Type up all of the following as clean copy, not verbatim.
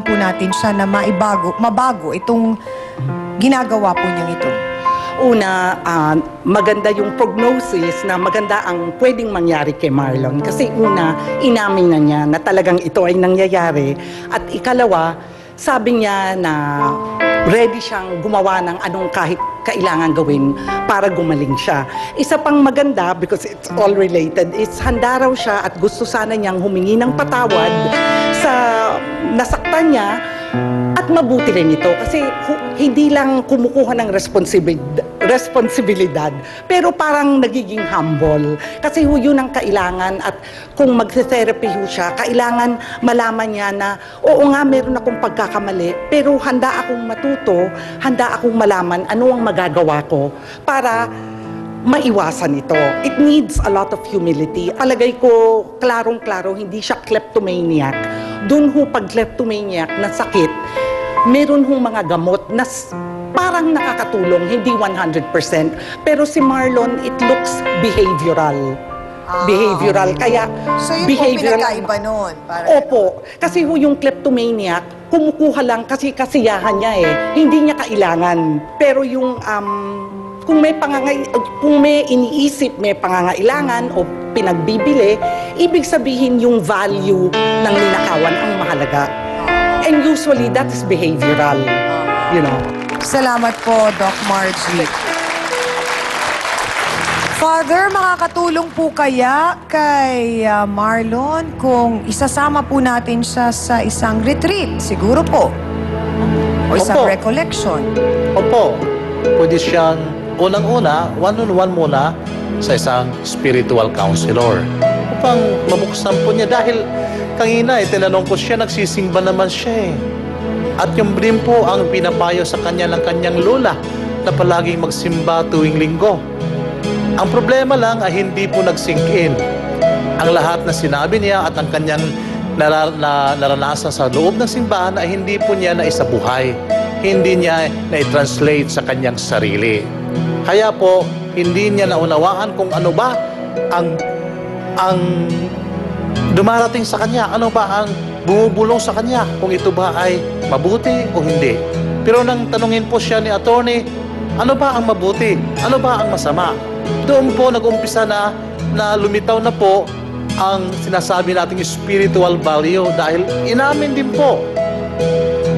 po natin siya na mabago itong ginagawa po niyang ito? Una, maganda yung prognosis na maganda ang pwedeng mangyari kay Marlon. Kasi una, inamin na niya na talagang ito ay nangyayari. At ikalawa, sabi niya na ready siyang gumawa ng anong kahit kailangan gawin para gumaling siya. Isa pang maganda, because it's all related, is handa raw siya at gusto sana niyang humingi ng patawad sa nasaktan niya. At mabuti rin ito kasi hindi lang kumukuha ng responsibilidad, pero parang nagiging humble. Kasi yun ang kailangan, at kung magse-therapy siya, kailangan malaman niya na, oo nga, meron akong pagkakamali, pero handa akong matuto, handa akong malaman ano ang magagawa ko para maiwasan ito. It needs a lot of humility. Palagay ko, klarong-klaro, hindi siya kleptomaniac. Doon ho pag kleptomaniac na sakit, meron hong mga gamot na parang nakakatulong, hindi 100%. Pero si Marlon, it looks behavioral. Behavioral. Kaya, So yun behavioral. po pinagkaiba nun? Opo. Kasi ho yung kleptomaniac, kumukuha lang kasi kasiyahan niya eh. Hindi niya kailangan. Pero yung kung may iniisip, may pangangailangan o pinagbibili, ibig sabihin yung value ng ninakawan ang mahalaga. And usually, that is behavioral, you know. Salamat po, Doc Margie. Father, makakatulong po kaya kay Marlon kung isasama po natin siya sa isang retreat, siguro po? O isang Opo. recollection? Opo, pwede siyang unang-una, one-on-one muna sa isang spiritual counselor upang mabuksan po niya. Dahil kanina, tinanong ko siya, nagsisingba naman siya eh. At yung din po ang pinapayo sa kanya ng kanyang lola na palaging magsimba tuwing linggo. Ang problema lang ay hindi po nag-sink in ang lahat na sinabi niya at ang kanyang naranasan sa loob ng simbahan ay hindi po niya naisabuhay. Hindi niya na-translate sa kanyang sarili. Kaya po, hindi niya naunawaan kung ano ba ang dumarating sa kanya. Ano ba ang bumubulong sa kanya? Kung ito ba ay mabuti o hindi. Pero nang tanungin po siya ni attorney, ano ba ang mabuti? Ano ba ang masama? Doon po nag-umpisa na lumitaw na po ang sinasabi nating spiritual value dahil inamin din po.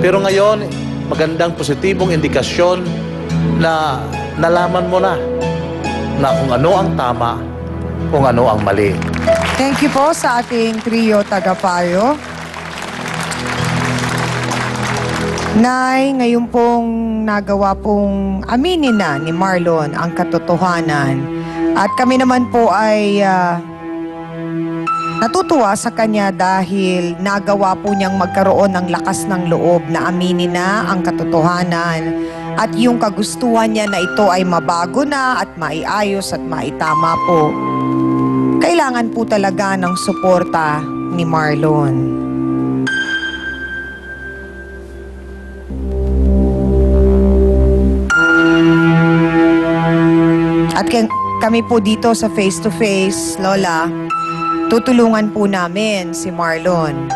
Pero ngayon, magandang positibong indikasyon na nalaman mo na kung ano ang tama, kung ano ang mali. Thank you po sa ating trio tagapayo. Nay, ngayon pong nagawa pong aminin na ni Marlon ang katotohanan. At kami naman po ay natutuwa sa kanya dahil nagawa po niyang magkaroon ng lakas ng loob na aminin na ang katotohanan. At yung kagustuhan niya na ito ay mabago na at maiayos at maitama po. Kailangan po talaga ng suporta ni Marlon. At kami po dito sa face-to-face, Lola, tutulungan po namin si Marlon.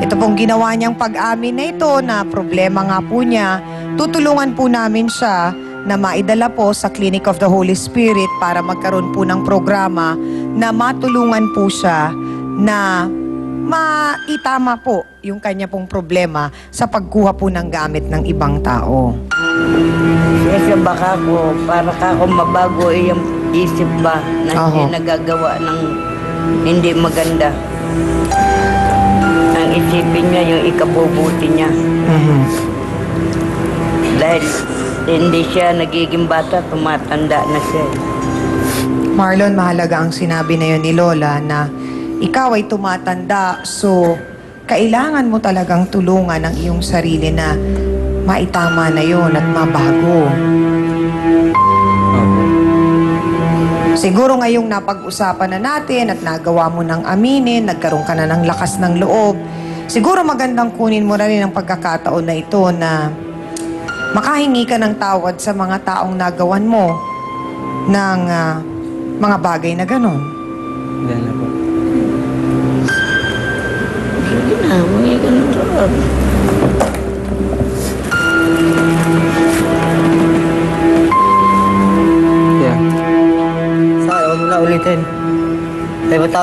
Ito pong ginawa niyang pag-amin na ito na problema nga po niya, tutulungan po namin siya na maidala po sa Clinic of the Holy Spirit para magkaroon po ng programa na matulungan po siya na maitama po yung kanya pong problema sa pagkuha po ng gamit ng ibang tao. Kasi baka ko, para ka ako mabago yung isip ba na hindi nagagawa ng hindi maganda. Ang isipin niya yung ikabubuti niya. Dahil hindi siya nagiging bata, tumatanda na siya. Marlon, mahalaga ang sinabi na yun ni Lola na ikaw ay tumatanda, so kailangan mo talagang tulungan ang iyong sarili na maitama na yun at mabago. Siguro ngayong napag-usapan na natin at nagawa mo ng aminin, nagkaroon ka na ng lakas ng loob, siguro magandang kunin mo na rin ang pagkakataon na ito na makahingi ka ng tawad sa mga taong nagawan mo ng mga bagay na ganon. Sige na, huwag ganun.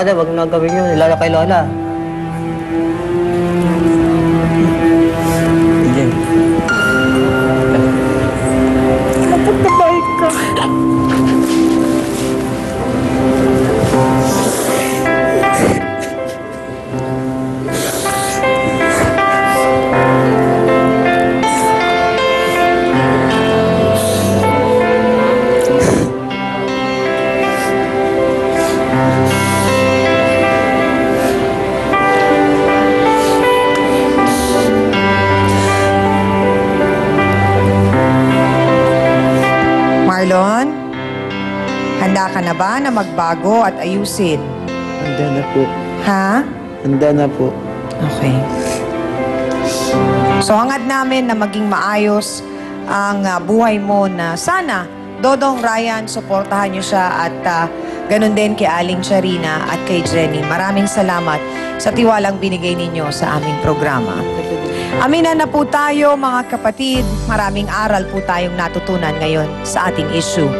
ate, wag na gawin yun. Lalo kay Lola. Hindi. Kapagbabayad ka. Marlon, handa ka na ba na magbago at ayusin? Handa na po. Ha? Handa na po. Okay. So hangad namin na maging maayos ang buhay mo na sana, Dodong Ryan, suportahan niyo siya at ganun din kay Aling Charina at kay Jenny. Maraming salamat sa tiwalang binigay ninyo sa aming programa. Aminan na po tayo mga kapatid, maraming aral po tayong natutunan ngayon sa ating issue.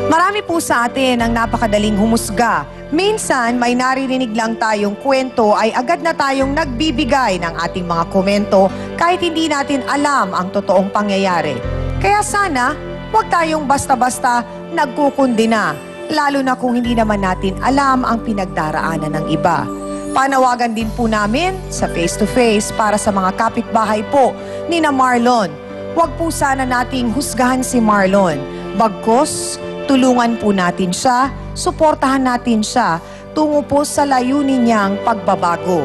Marami po sa atin ang napakadaling humusga. Minsan may naririnig lang tayong kwento ay agad na tayong nagbibigay ng ating mga komento kahit hindi natin alam ang totoong pangyayari. Kaya sana, huwag tayong basta-basta nagkukundina, lalo na kung hindi naman natin alam ang pinagdaraanan ng iba. Panawagan din po namin sa face-to-face para sa mga kapitbahay po ni na Marlon. Huwag po sana nating husgahan si Marlon. Bagkus, tulungan po natin siya, suportahan natin siya tungo po sa layunin niyang pagbabago.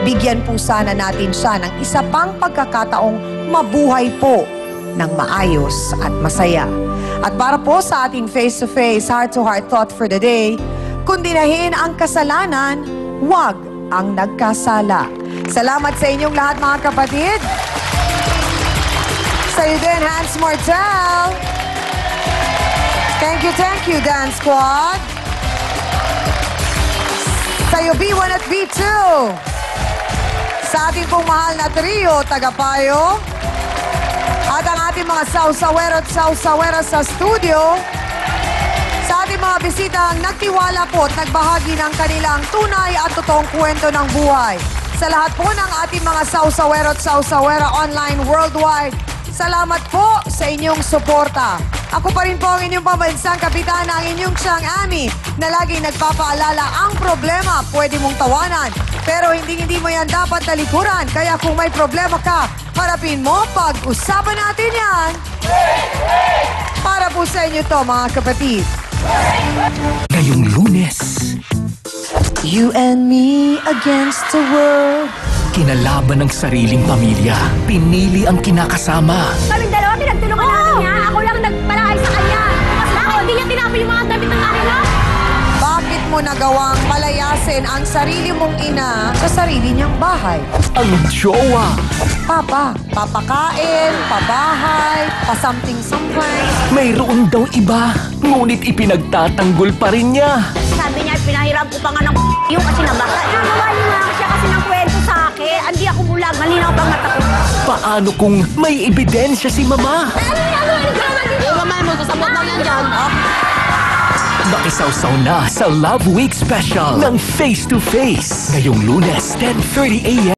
Bigyan po sana natin siya ng isa pang pagkakataong mabuhay po ng maayos at masaya. At para po sa ating face-to-face, heart-to-heart thought for the day, kundinahin ang kasalanan, huwag ang nagkasala. Salamat sa inyong lahat mga kapatid. Sa iyo din, Hans Mortel. Thank you, Dance Squad. Sa iyo, B1 at B2. Sa ating pong mahal na trio, Tagapayo. At ang ating mga sausawero at sausawera sa studio. Sa ating mga bisitang nagtiwala po at nagbahagi ng kanilang tunay at totoong kwento ng buhay. Sa lahat po ng ating mga sausawero at sausawera online worldwide, salamat po sa inyong suporta. Ako pa rin po ang inyong pambansang kapitan, ang inyong Siyang Ami, na laging nagpapaalala ang problema pwede mong tawanan. Pero hindi mo yan dapat talikuran. Kaya kung may problema ka, harapin mo, pag-usapan natin yan. Para po sa inyo to mga kapatid. Ngayong Lunes, You and me against the world. kinalaban ng sariling pamilya. Pinili ang kinakasama. Kaming dalawa, pinagtulungan namin niya. Ako lang nagpalakay sa kanya. Kasi ako, hindi niya tinapay yung mga damit ng akin, ha? Bakit mo nagawang palayasin ang sarili mong ina sa sarili niyang bahay? Ang jowa. Papa, papakain, pabahay, pa-something-something. Mayroon daw iba, ngunit ipinagtatanggol pa rin niya. Sabi niya, pinahiram ko pa nga ng yung kasi nabasa. Nagawa niyo nga siya kasi ng kwento sa akin. Hindi ako bulag, malinaw bang mata ko? Paano kung may ebidensya si Mama? Ano naman dito? Yung mamay mo, sasabot lang yan dyan. Makisawsaw na sa Love Week Special ng Face to Face. Ngayong Lunes, 10:30 a.m.